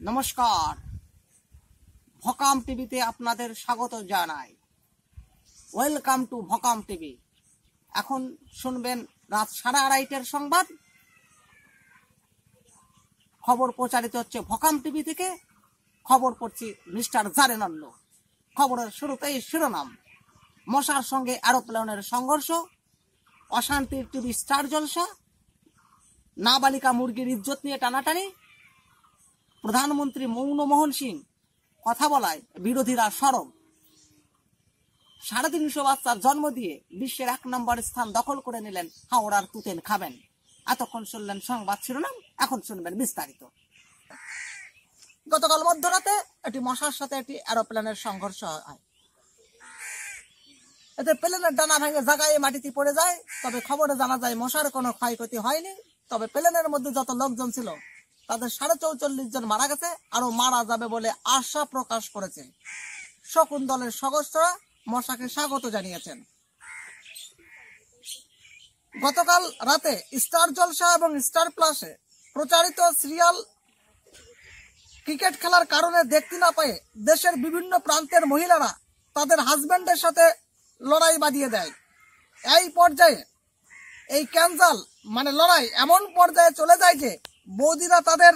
নমস্কার, ভকাম টিভিতে আপনাদের স্বাগত জানাই। Welcome to Vokam TV. এখন শুনবেন রাত 2:30টার সংবাদ। খবর প্রচারিত হচ্ছে ভকাম টিভি থেকে। খবর পড়ছি মিস্টার জারেনল্য। খবরের শুরুতেই শিরোনাম: মশার সঙ্গে এরোপ্লেনের সংঘর্ষ, অশান্তির টিভি স্টার জলসা, নাবালিকা মুরগির ইজ্জত নিয়ে টানাটানি, প্রধানমন্ত্রী মনমোহন সিং কথা বলায় বিরোধীরা সরব, 350 বাচ্চার জন্ম দিয়ে বিশ্বের 1 নম্বর স্থান দখল করে নিলেন হাওড়ার তুতেন খাবেন। এতক্ষণ শুনলেন সংবাদ শিরোনাম, এখন শুনবেন বিস্তারিত। গতকাল মধ্যরাতে একটি মশার সাথে একটি এরোপ্লেনের সংঘর্ষ হয়। এতে প্লেনের ডানা ভেঙে জায়গায় মাটিতে পড়ে যায়। তবে খবরে জানা যায় মশার কোনো ক্ষয়ক্ষতি হয়নি। তবে প্লেনের মধ্যে যত লোকজন ছিল তাদের 44.5 জন মারা গেছে, আরো মারা যাবে বলে আশা প্রকাশ করেছে। শকুন দলের সদস্যরা মশাকে স্বাগত জানিয়েছেন। গতকাল রাতে স্টার জলসা এবং স্টার প্লাসে প্রচারিত সিরিয়াল ক্রিকেট খেলার কারণে দেখতে না পেয়ে দেশের বিভিন্ন প্রান্তের মহিলারা তাদের হাজবেন্ডের সাথে লড়াই বাঁধিয়ে দেয়। এই পর্যায়ে এই ক্যান্সাল লড়াই এমন পর্যায়ে চলে যায় যে বৌদিরা তাদের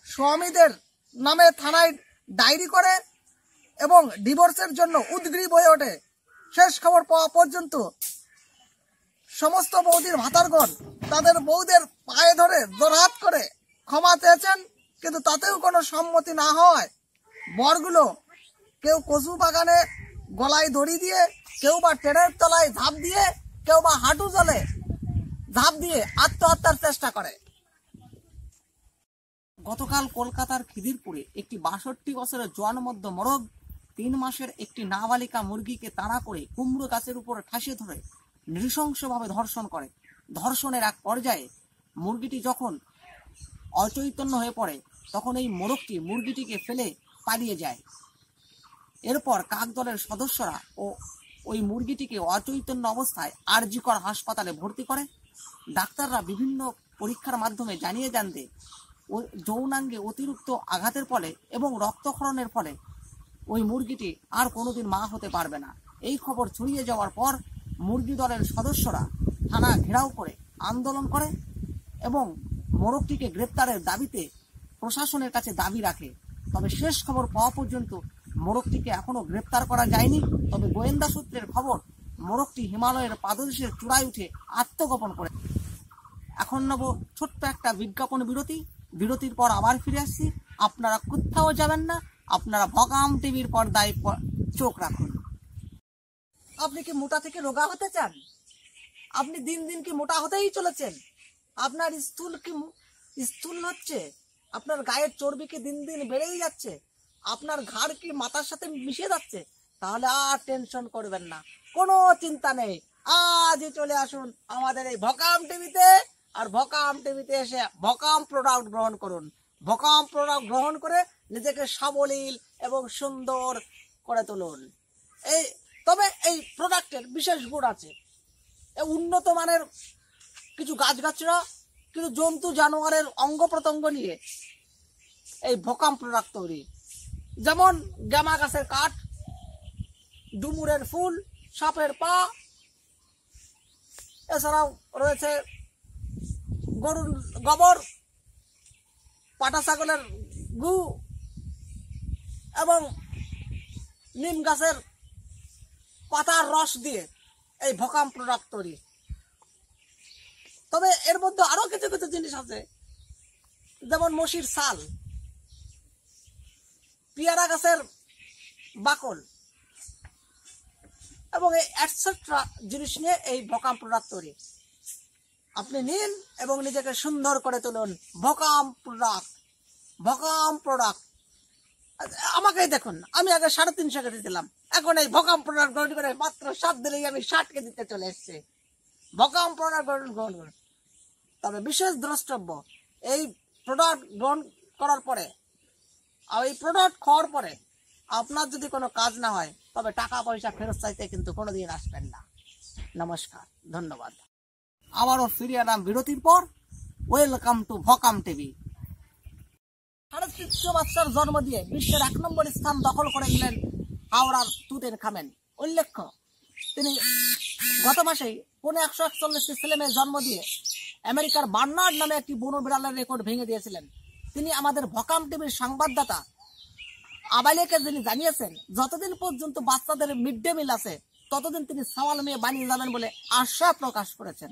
স্বামীদের নামে থানায় ডায়েরি করে এবং ডিভোর্সের জন্য উদ্গ্রীব হয়ে ওঠে। শেষ খবর পাওয়া পর্যন্ত সমস্ত বৌদির ভাতারগণ তাদের বউদের পায়ে ধরে জোরহাত করে ক্ষমা চেয়েছেন, কিন্তু তাতেও কোনো সম্মতি না হওয়ায় বরগুলো কেউ কচু বাগানে গলায় দড়ি দিয়ে, কেউ বা ট্রেনের তলায় ঝাঁপ দিয়ে, কেউ বা হাঁটু জলে ঝাঁপ দিয়ে আত্মহত্যার চেষ্টা করে। গতকাল কলকাতার খিদিরপুরে একটি 62 বছরের জোয়ান মধ্য মরদ 3 মাসের একটি নাবালিকা মুরগিকে তাড়া করে কুমড়ো গাছের উপরে ঠাসিয়ে ধরে নৃশংসভাবে ধর্ষণ করে। ধর্ষণের এক পর্যায়ে মুরগিটি যখন অচৈতন্য হয়ে পড়ে তখন এই মোরগটি মুরগিটিকে ফেলে পালিয়ে যায়। এরপর কাকদলের সদস্যরা ওই মুরগিটিকে অচৈতন্য অবস্থায় আরজি কর হাসপাতালে ভর্তি করে। ডাক্তাররা বিভিন্ন পরীক্ষার মাধ্যমে জানিয়ে যান যে যৌনাঙ্গে অতিরিক্ত আঘাতের ফলে এবং রক্তক্ষরণের ফলে ওই মুরগিটি আর কোনোদিন মা হতে পারবে না। এই খবর ছড়িয়ে যাওয়ার পর মুরগি দলের সদস্যরা থানা ঘেরাও করে আন্দোলন করে এবং মোরগটিকে গ্রেপ্তারের দাবিতে প্রশাসনের কাছে দাবি রাখে। তবে শেষ খবর পাওয়া পর্যন্ত মোরগটিকে এখনো গ্রেপ্তার করা যায়নি। তবে গোয়েন্দা সূত্রের খবর মোরগটি হিমালয়ের পাদদেশের চূড়ায় উঠে আত্মগোপন করে। এখন নেব ছোট্ট একটা বিজ্ঞাপন বিরতি। বিরতির পর আবার ফিরে আসছি। আপনারা কোথাও যাবেন না, আপনারা ভকাম টিভির পর্দায় চোখ রাখুন। আপনি কি মোটা থেকে রোগা হতে চান? আপনি দিন দিন কি মোটা হতেই চলেছেন? আপনার স্থূল হচ্ছে? আপনার গায়ের চর্বি কি দিন দিন বেড়েই যাচ্ছে? আপনার ঘাড় কি মাথার সাথে মিশে যাচ্ছে? তাহলে আর টেনশন করবেন না, কোনো চিন্তা নেই। আজই চলে আসুন আমাদের এই ভকাম টিভিতে, আর ভকাম টিভিতে এসে ভকাম প্রোডাক্ট গ্রহণ করুন। ভকাম প্রোডাক্ট গ্রহণ করে নিজেকে সাবলীল এবং সুন্দর করে তুলুন। তবে এই প্রোডাক্টের বিশেষ গুণ আছে। উন্নত মানের কিছু গাছগাছরা, কিছু জন্তু জানোয়ারের অঙ্গ প্রত্যঙ্গ নিয়ে এই ভকাম প্রোডাক্ট তৈরি। যেমন গামা গাছের কাঠ, ডুমুরের ফুল, সাপের পা, এছাড়াও রয়েছে গরুর গোবর, পাটা ছাগলের গু এবং নিম গাছের পাতার রস দিয়ে এই ভকাম প্রোডাক্ট তৈরি। তবে এর মধ্যে আরো কিছু কিছু জিনিস আছে, যেমন মশির ছাল, পেয়ারা গাছের বাকল এবং এই এটসেট্রা জিনিস নিয়ে এই ভকাম প্রোডাক্ট তৈরি। আপনি নিন এবং নিজেকে সুন্দর করে তুলুন। ভকাম প্রোডাক্ট, ভকাম প্রোডাক্ট। আমাকেই দেখুন, আমি আগে 350 কেজি দিলাম, এখন এই ভকাম প্রোডাক্ট গ্রহণ করে মাত্র 7 দিলেই আমি 60 কেজিতে চলে এসেছি। ভকাম প্রোডাক্ট গ্রহণ করুন। তবে বিশেষ দ্রষ্টব্য, এই প্রোডাক্ট গ্রহণ করার পরে, এই প্রোডাক্ট খাওয়ার পরে আপনার যদি কোনো কাজ না হয় তবে টাকা পয়সা ফেরত চাইতে কিন্তু কোনোদিন আসবেন না। নমস্কার, ধন্যবাদ। আবারও ফিরে এলাম বিরতির পর। Welcome to Vokam TV. তৃতীয় বাচ্চার জন্ম দিয়ে বিশ্বের 1 নম্বর স্থান দখল করে নিলেন হাওড়ার তুতেনখামেন। উল্লেখ্য, তিনি গত মাসেই 141টি ছেলে মেয়ে জন্ম দিয়ে আমেরিকার বার্নার্ড নামে একটি বুনো বিড়ালের রেকর্ড ভেঙে দিয়েছিলেন। তিনি আমাদের ভকাম টিভির সংবাদদাতা আবাইলেকে যিনি জানিয়েছেন, যতদিন পর্যন্ত বাচ্চাদের মিড ডে মিল আছে ততদিন তিনি সাওয়াল মেয়ে বানিয়ে যাবেন বলে আশা প্রকাশ করেছেন।